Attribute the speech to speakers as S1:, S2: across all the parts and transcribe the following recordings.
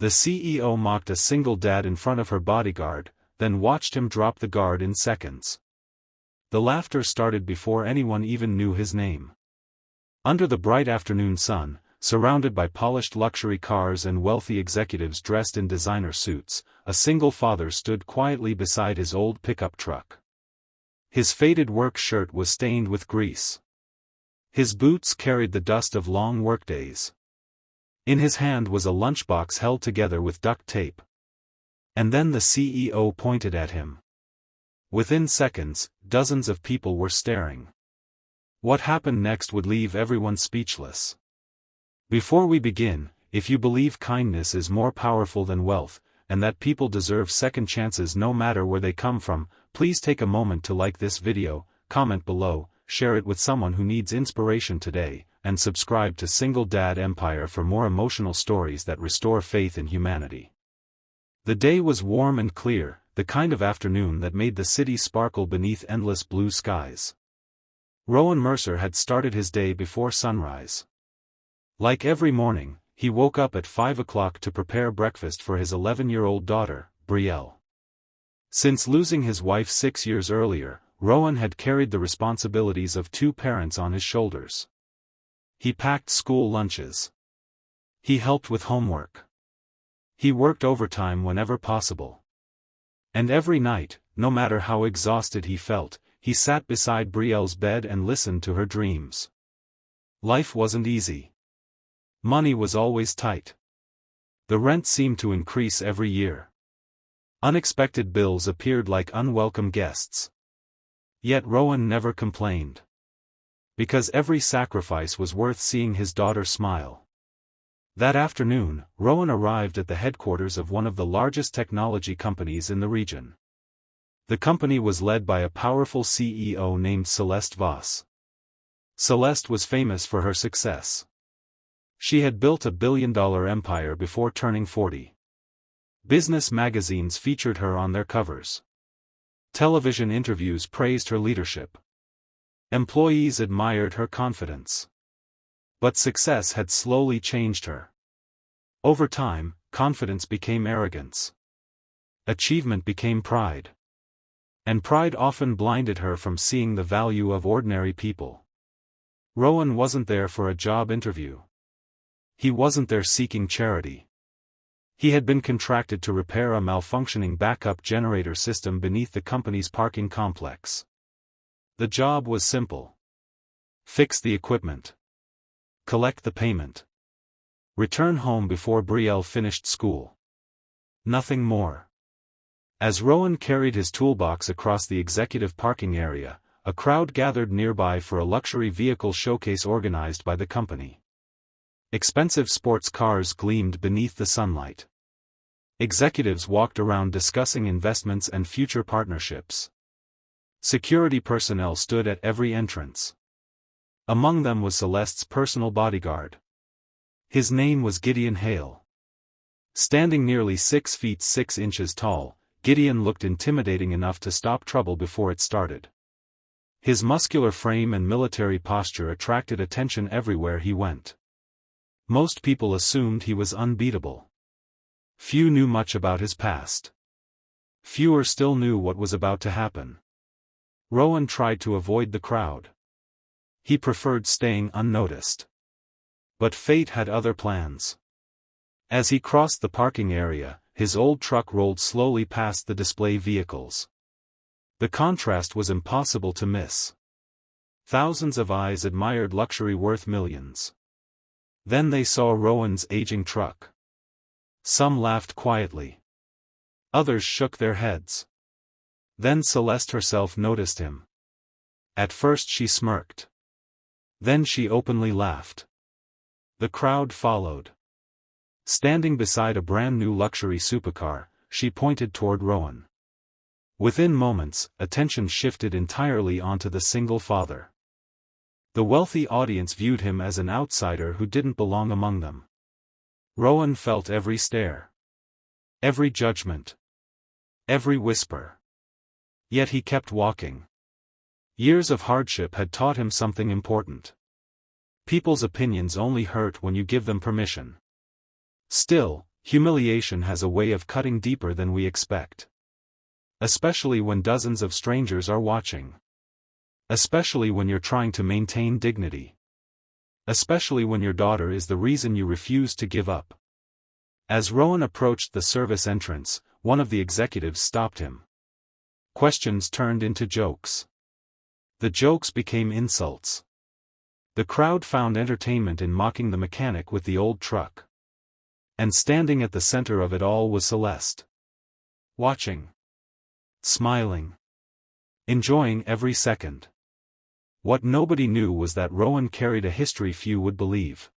S1: The CEO mocked a single dad in front of her bodyguard, then watched him drop the guard in seconds. The laughter started before anyone even knew his name. Under the bright afternoon sun, surrounded by polished luxury cars and wealthy executives dressed in designer suits, a single father stood quietly beside his old pickup truck. His faded work shirt was stained with grease. His boots carried the dust of long workdays. In his hand was a lunchbox held together with duct tape. And then the CEO pointed at him. Within seconds, dozens of people were staring. What happened next would leave everyone speechless. Before we begin, if you believe kindness is more powerful than wealth, and that people deserve second chances no matter where they come from, please take a moment to like this video, comment below, share it with someone who needs inspiration today, and subscribe to Single Dad Empire for more emotional stories that restore faith in humanity. The day was warm and clear, the kind of afternoon that made the city sparkle beneath endless blue skies. Rowan Mercer had started his day before sunrise. Like every morning, he woke up at 5 o'clock to prepare breakfast for his 11-year-old daughter, Brielle. Since losing his wife 6 years earlier, Rowan had carried the responsibilities of two parents on his shoulders. He packed school lunches. He helped with homework. He worked overtime whenever possible. And every night, no matter how exhausted he felt, he sat beside Brielle's bed and listened to her dreams. Life wasn't easy. Money was always tight. The rent seemed to increase every year. Unexpected bills appeared like unwelcome guests. Yet Rowan never complained. Because every sacrifice was worth seeing his daughter smile. That afternoon, Rowan arrived at the headquarters of one of the largest technology companies in the region. The company was led by a powerful CEO named Celeste Voss. Celeste was famous for her success. She had built a billion-dollar empire before turning 40. Business magazines featured her on their covers. Television interviews praised her leadership. Employees admired her confidence. But success had slowly changed her. Over time, confidence became arrogance. Achievement became pride. And pride often blinded her from seeing the value of ordinary people. Rowan wasn't there for a job interview. He wasn't there seeking charity. He had been contracted to repair a malfunctioning backup generator system beneath the company's parking complex. The job was simple. Fix the equipment. Collect the payment. Return home before Brielle finished school. Nothing more. As Rowan carried his toolbox across the executive parking area, a crowd gathered nearby for a luxury vehicle showcase organized by the company. Expensive sports cars gleamed beneath the sunlight. Executives walked around discussing investments and future partnerships. Security personnel stood at every entrance. Among them was Celeste's personal bodyguard. His name was Gideon Hale. Standing nearly 6 feet 6 inches tall, Gideon looked intimidating enough to stop trouble before it started. His muscular frame and military posture attracted attention everywhere he went. Most people assumed he was unbeatable. Few knew much about his past. Fewer still knew what was about to happen. Rowan tried to avoid the crowd. He preferred staying unnoticed. But fate had other plans. As he crossed the parking area, his old truck rolled slowly past the display vehicles. The contrast was impossible to miss. Thousands of eyes admired luxury worth millions. Then they saw Rowan's aging truck. Some laughed quietly. Others shook their heads. Then Celeste herself noticed him. At first she smirked. Then she openly laughed. The crowd followed. Standing beside a brand new luxury supercar, she pointed toward Rowan. Within moments, attention shifted entirely onto the single father. The wealthy audience viewed him as an outsider who didn't belong among them. Rowan felt every stare. Every judgment. Every whisper. Yet he kept walking. Years of hardship had taught him something important. People's opinions only hurt when you give them permission. Still, Humiliation has a way of cutting deeper than we expect. Especially when dozens of strangers are watching. Especially when you're trying to maintain dignity. Especially when your daughter is the reason you refuse to give up. As Rowan approached the service entrance, one of the executives stopped him. Questions turned into jokes. The jokes became insults. The crowd found entertainment in mocking the mechanic with the old truck. And standing at the center of it all was Celeste. Watching. Smiling. Enjoying every second. What nobody knew was that Rowan carried a history few would believe.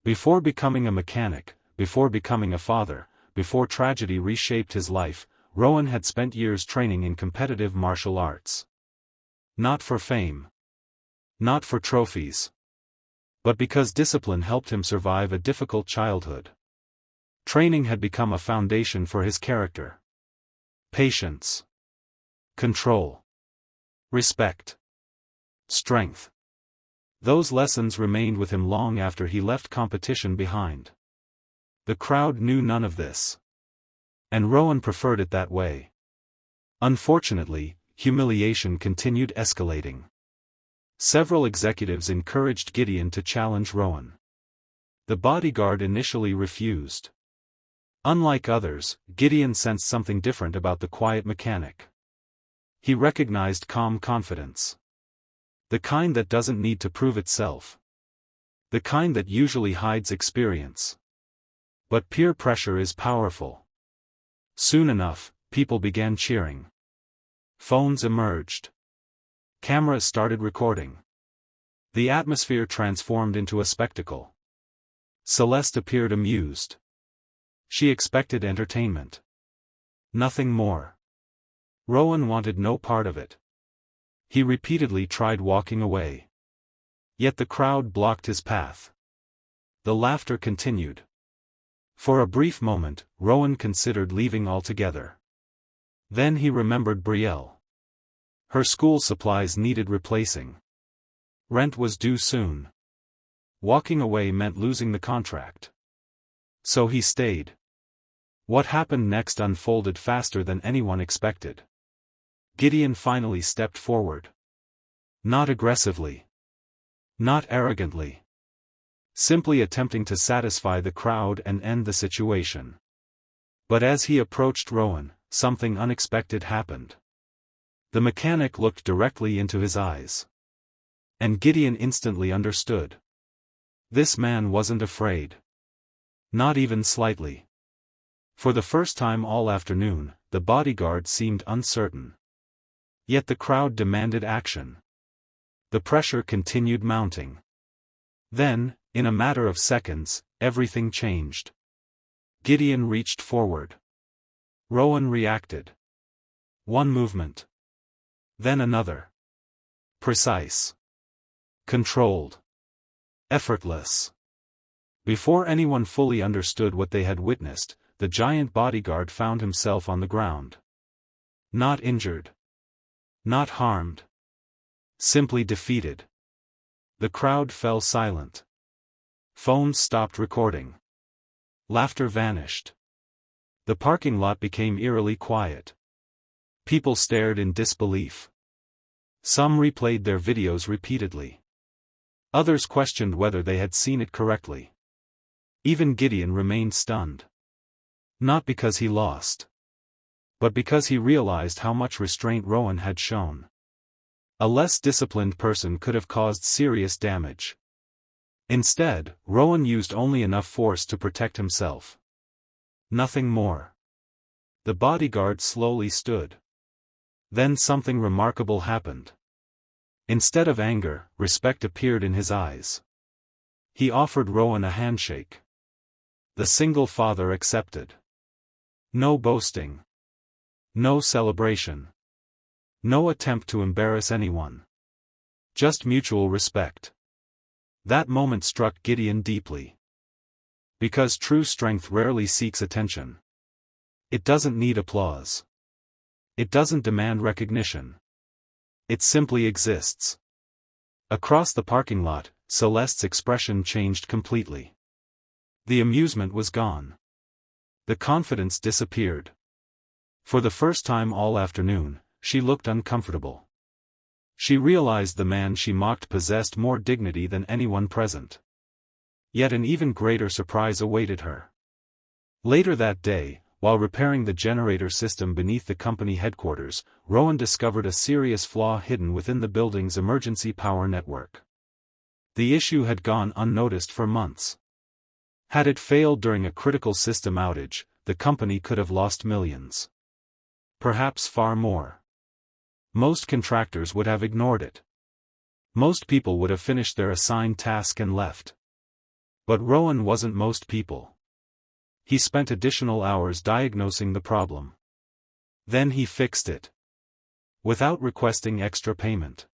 S1: Before becoming a mechanic, before becoming a father, before tragedy reshaped his life, Rowan had spent years training in competitive martial arts. Not for fame. Not for trophies. But because discipline helped him survive a difficult childhood. Training had become a foundation for his character. Patience. Control. Respect. Strength. Those lessons remained with him long after he left competition behind. The crowd knew none of this. And Rowan preferred it that way. Unfortunately, humiliation continued escalating. Several executives encouraged Gideon to challenge Rowan. The bodyguard initially refused. Unlike others, Gideon sensed something different about the quiet mechanic. He recognized calm confidence. The kind that doesn't need to prove itself. The kind that usually hides experience. But peer pressure is powerful. Soon enough, people began cheering. Phones emerged. Cameras started recording. The atmosphere transformed into a spectacle. Celeste appeared amused. She expected entertainment. Nothing more. Rowan wanted no part of it. He repeatedly tried walking away. Yet the crowd blocked his path. The laughter continued. For a brief moment, Rowan considered leaving altogether. Then he remembered Brielle. Her school supplies needed replacing. Rent was due soon. Walking away meant losing the contract. So he stayed. What happened next unfolded faster than anyone expected. Gideon finally stepped forward. Not aggressively. Not arrogantly. Simply attempting to satisfy the crowd and end the situation. But as he approached Rowan, something unexpected happened. The mechanic looked directly into his eyes. And Gideon instantly understood. This man wasn't afraid. Not even slightly. For the first time all afternoon, the bodyguard seemed uncertain. Yet the crowd demanded action. The pressure continued mounting. Then, in a matter of seconds, everything changed. Gideon reached forward. Rowan reacted. One movement. Then another. Precise. Controlled. Effortless. Before anyone fully understood what they had witnessed, the giant bodyguard found himself on the ground. Not injured. Not harmed. Simply defeated. The crowd fell silent. Phones stopped recording. Laughter vanished. The parking lot became eerily quiet. People stared in disbelief. Some replayed their videos repeatedly. Others questioned whether they had seen it correctly. Even Gideon remained stunned. Not because he lost. But because he realized how much restraint Rowan had shown. A less disciplined person could have caused serious damage. Instead, Rowan used only enough force to protect himself. Nothing more. The bodyguard slowly stood. Then something remarkable happened. Instead of anger, respect appeared in his eyes. He offered Rowan a handshake. The single father accepted. No boasting. No celebration. No attempt to embarrass anyone. Just mutual respect. That moment struck Gideon deeply. Because true strength rarely seeks attention. It doesn't need applause. It doesn't demand recognition. It simply exists. Across the parking lot, Celeste's expression changed completely. The amusement was gone. The confidence disappeared. For the first time all afternoon, she looked uncomfortable. She realized the man she mocked possessed more dignity than anyone present. Yet an even greater surprise awaited her. Later that day, while repairing the generator system beneath the company headquarters, Rowan discovered a serious flaw hidden within the building's emergency power network. The issue had gone unnoticed for months. Had it failed during a critical system outage, the company could have lost millions. Perhaps far more. Most contractors would have ignored it. Most people would have finished their assigned task and left. But Rowan wasn't most people. He spent additional hours diagnosing the problem. Then he fixed it. Without requesting extra payment.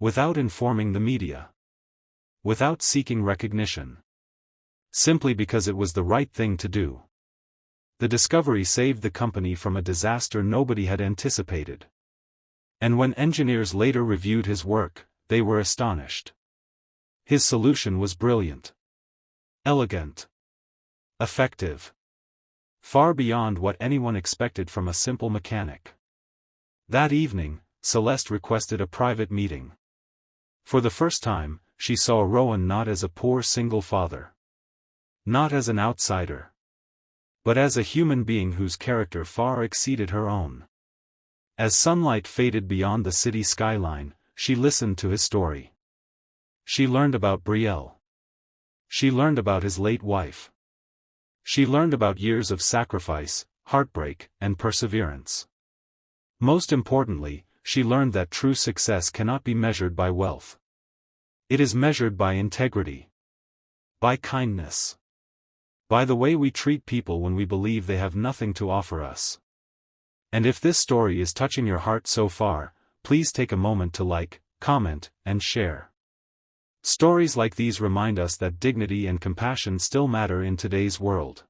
S1: Without informing the media. Without seeking recognition. Simply because it was the right thing to do. The discovery saved the company from a disaster nobody had anticipated. And when engineers later reviewed his work, they were astonished. His solution was brilliant. Elegant. Effective. Far beyond what anyone expected from a simple mechanic. That evening, Celeste requested a private meeting. For the first time, she saw Rowan not as a poor single father. Not as an outsider. But as a human being whose character far exceeded her own. As sunlight faded beyond the city skyline, she listened to his story. She learned about Brielle. She learned about his late wife. She learned about years of sacrifice, heartbreak, and perseverance. Most importantly, she learned that true success cannot be measured by wealth. It is measured by integrity. By kindness. By the way we treat people when we believe they have nothing to offer us. And if this story is touching your heart so far, please take a moment to like, comment, and share. Stories like these remind us that dignity and compassion still matter in today's world.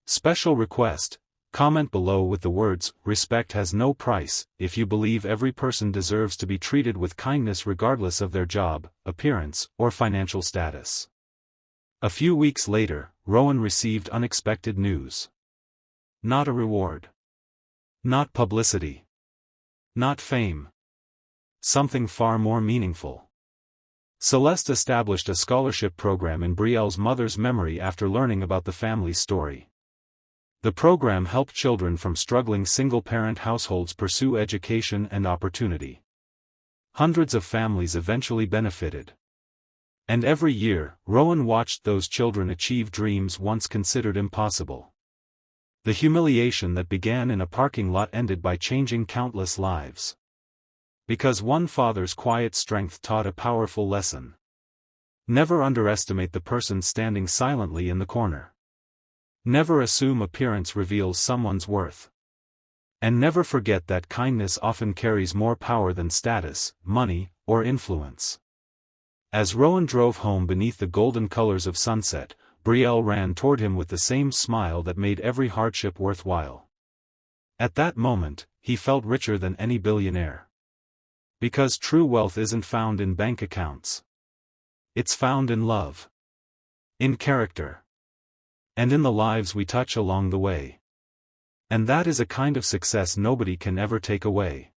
S1: Special request: comment below with the words, "Respect has no price," if you believe every person deserves to be treated with kindness regardless of their job, appearance, or financial status. A few weeks later, Rowan received unexpected news. Not a reward. Not publicity. Not fame. Something far more meaningful. Celeste established a scholarship program in Brielle's mother's memory after learning about the family's story. The program helped children from struggling single-parent households pursue education and opportunity. Hundreds of families eventually benefited. And every year, Rowan watched those children achieve dreams once considered impossible. The humiliation that began in a parking lot ended by changing countless lives. Because one father's quiet strength taught a powerful lesson. Never underestimate the person standing silently in the corner. Never assume appearance reveals someone's worth. And never forget that kindness often carries more power than status, money, or influence. As Rowan drove home beneath the golden colors of sunset, Brielle ran toward him with the same smile that made every hardship worthwhile. At that moment, he felt richer than any billionaire. Because true wealth isn't found in bank accounts. It's found in love. In character. And in the lives we touch along the way. And that is a kind of success nobody can ever take away.